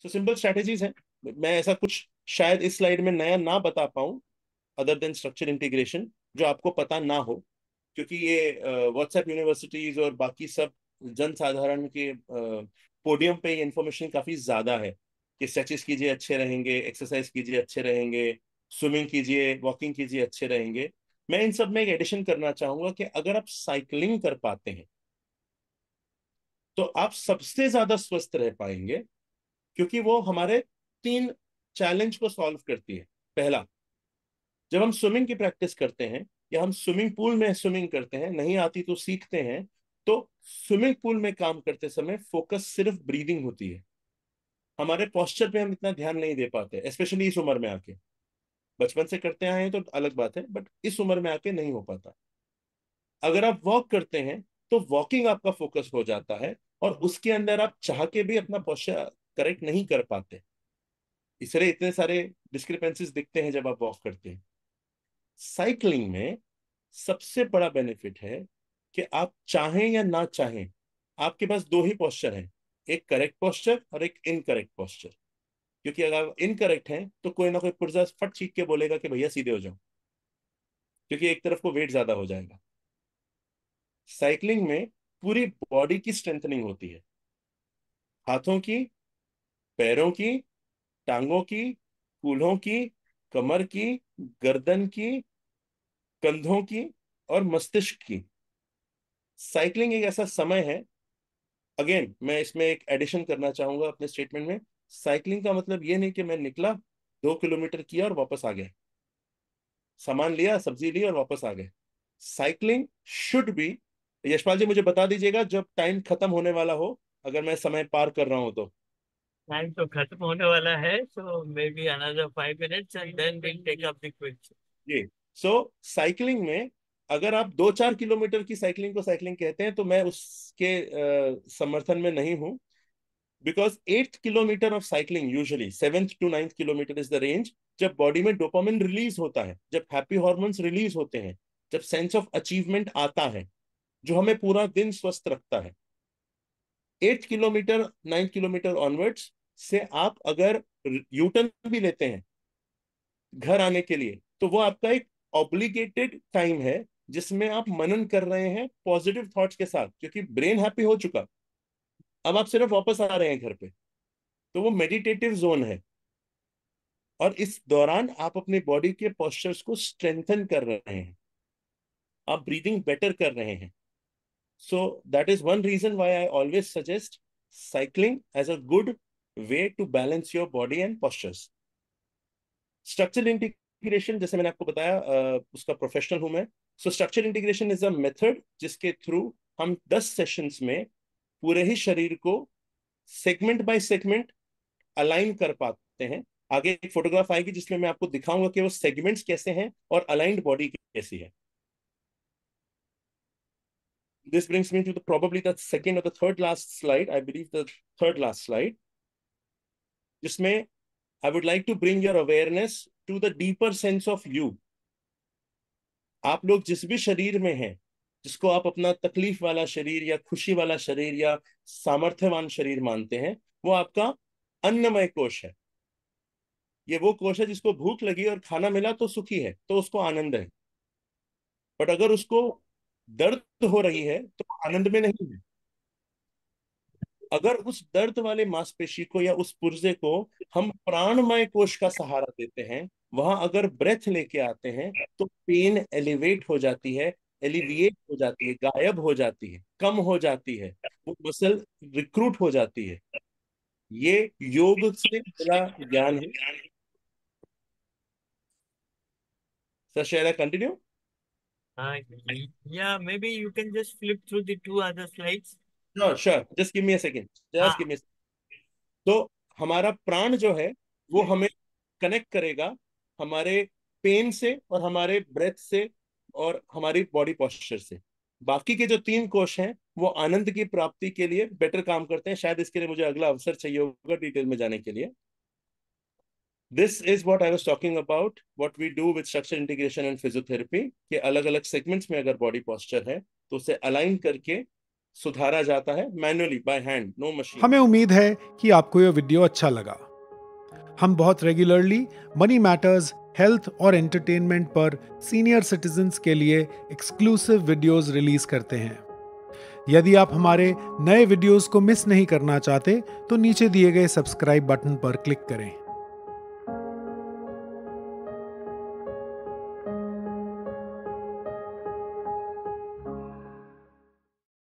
So simple strategies हैं। मैं ऐसा कुछ शायद इस स्लाइड में नया ना बता पाऊं अदर देन स्ट्रक्चर इंटीग्रेशन, जो आपको पता ना हो, क्योंकि ये व्हाट्सएप यूनिवर्सिटीज और बाकी सब जन साधारण के पोडियम पे ये इन्फॉर्मेशन काफी ज्यादा है कि स्ट्रेचेस कीजिए अच्छे रहेंगे, एक्सरसाइज कीजिए अच्छे रहेंगे, स्विमिंग कीजिए, वॉकिंग कीजिए अच्छे रहेंगे। मैं इन सब में एक एडिशन करना चाहूंगा कि अगर आप साइकिलिंग कर पाते हैं तो आप सबसे ज्यादा स्वस्थ रह पाएंगे, क्योंकि वो हमारे 3 चैलेंज को सॉल्व करती है। पहला, जब हम स्विमिंग की प्रैक्टिस करते हैं या हम स्विमिंग पूल में स्विमिंग करते हैं, नहीं आती तो सीखते हैं, तो स्विमिंग पूल में काम करते समय फोकस सिर्फ ब्रीदिंग होती है। हमारे पोस्चर पे हम इतना ध्यान नहीं दे पाते, स्पेशली इस उम्र में आके। बचपन से करते आए हैं तो अलग बात है, बट इस उम्र में आके नहीं हो पाता। अगर आप वॉक करते हैं तो वॉकिंग आपका फोकस हो जाता है, और उसके अंदर आप चाह के भी अपना पोस्चर करेक्ट नहीं कर पाते, इसलिए इतने सारे डिस्क्रिपेंसीज दिखते हैं जब आप वॉक करते हैं। साइकिलिंग में सबसे बड़ा बेनिफिट है कि आप चाहें या ना चाहें, आपके पास 2 ही पोस्चर हैं, एक करेक्ट पोस्चर और एक इनकरेक्ट पोस्चर। क्योंकि अगर आप इनकरेक्ट हैं तो कोई ना कोई पुर्जा फट चीख के बोलेगा कि भैया सीधे हो जाओ, क्योंकि एक तरफ को वेट ज्यादा हो जाएगा। साइकिलिंग में पूरी बॉडी की स्ट्रेंथनिंग होती है, हाथों की, पैरों की, टांगों की, कूल्हों की, कमर की, गर्दन की, कंधों की और मस्तिष्क की। साइकिलिंग एक ऐसा समय है, अगेन मैं इसमें एक एडिशन करना चाहूंगा अपने स्टेटमेंट में। साइकिलिंग का मतलब ये नहीं कि मैं निकला, 2 किलोमीटर किया और वापस आ गया, सामान लिया, सब्जी ली और वापस आ गए। साइकिलिंग शुड बी, यशपाल जी मुझे बता दीजिएगा जब टाइम खत्म होने वाला हो, अगर मैं समय पार कर रहा हूं तो। टाइम तो खत्म होने वाला है, so maybe another 5 minutes and then will take up the quiz. जी। सो साइकिलिंग में अगर आप 2-4 किलोमीटर की साइकिलिंग को साइकिलिंग कहते हैं तो मैं उसके समर्थन में नहीं हूं। Because 8 kilometre of cycling, usually 7th to 9th kilometre is the range, जब बॉडी में डोपामिन रिलीज होता है, जब हैप्पी हॉर्मोन्स रिलीज होते हैं, जब सेंस ऑफ अचीवमेंट आता है, जो हमें पूरा दिन स्वस्थ रखता है। 8 किलोमीटर, 9 किलोमीटर ऑनवर्ड्स से आप अगर यूटर्न भी लेते हैं घर आने के लिए, तो वो आपका एक ऑब्लिगेटेड टाइम है, जिसमें आप मनन कर रहे हैं पॉजिटिव थॉट्स के साथ, क्योंकि ब्रेन हैप्पी हो चुका, अब आप सिर्फ वापस आ रहे हैं घर पे। तो वो मेडिटेटिव जोन है, और इस दौरान आप अपनी बॉडी के पोस्चर्स को स्ट्रेंथन कर रहे हैं, आप ब्रीदिंग बेटर कर रहे हैं। So that is one reason why I always suggest cycling as a good way to balance your body and postures. Structural integration, जैसे मैंने आपको बताया, उसका प्रोफेशनल हूं मैं। So structure integration is a method जिसके थ्रू हम 10 सेशंस में पूरे ही शरीर को सेगमेंट बाय सेगमेंट अलाइन कर पाते हैं। आगे एक फोटोग्राफ आएगी जिसमें मैं आपको दिखाऊंगा कि वो सेगमेंट्स कैसे हैं और अलाइंड बॉडी कैसी है। This brings me to probably the second or the third last slide, I believe the third last slide, जिसमें I would like to bring your awareness to the deeper sense of you। आप लोग जिस भी शरीर में हैं, जिसको आप अपना तकलीफ वाला शरीर या खुशी वाला शरीर या सामर्थ्यवान शरीर मानते हैं, वो आपका अन्नमय कोश है। ये वो कोश है जिसको भूख लगी और खाना मिला तो सुखी है, तो उसको आनंद है। बट अगर उसको दर्द हो रही है तो आनंद में नहीं है। अगर उस दर्द वाले मांसपेशी को या उस पुर्जे को हम प्राणमय कोश का सहारा देते हैं, वहां अगर ब्रेथ लेके आते हैं, तो पेन एलिवेट हो जाती है, एलिविएट हो जाती है, गायब हो जाती है, कम हो जाती है, वो मसल रिक्रूट हो जाती है। ये योग से मिला ज्ञान है। Sir share I continue? हाँ, या may be you can just flip through the two other slides. Sure sure, just give me a second, just give हाँ। मी। तो हमारा प्राण जो है वो हमें कनेक्ट करेगा हमारे पेन से और हमारे ब्रेथ से और हमारी बॉडी पोस्चर से। बाकी के जो 3 कोश हैं वो आनंद की प्राप्ति के लिए बेटर काम करते हैं। शायद इसके लिए मुझे अगला अवसर चाहिए होगा डिटेल में जाने के लिए। This is what I was talking about, what we do with structure integration and physiotherapy, के अलग अलग सेगमेंट्स में अगर बॉडी पोस्चर है तो उसे अलाइन करके सुधारा जाता है manually by hand, no machine. हमें उम्मीद है कि आपको यह वीडियो अच्छा लगा। हम बहुत रेगुलरली मनी मैटर्स, हेल्थ और एंटरटेनमेंट पर सीनियर सिटीजन्स के लिए एक्सक्लूसिव वीडियोस रिलीज करते हैं। यदि आप हमारे नए वीडियोस को मिस नहीं करना चाहते तो नीचे दिए गए सब्सक्राइब बटन पर क्लिक करें।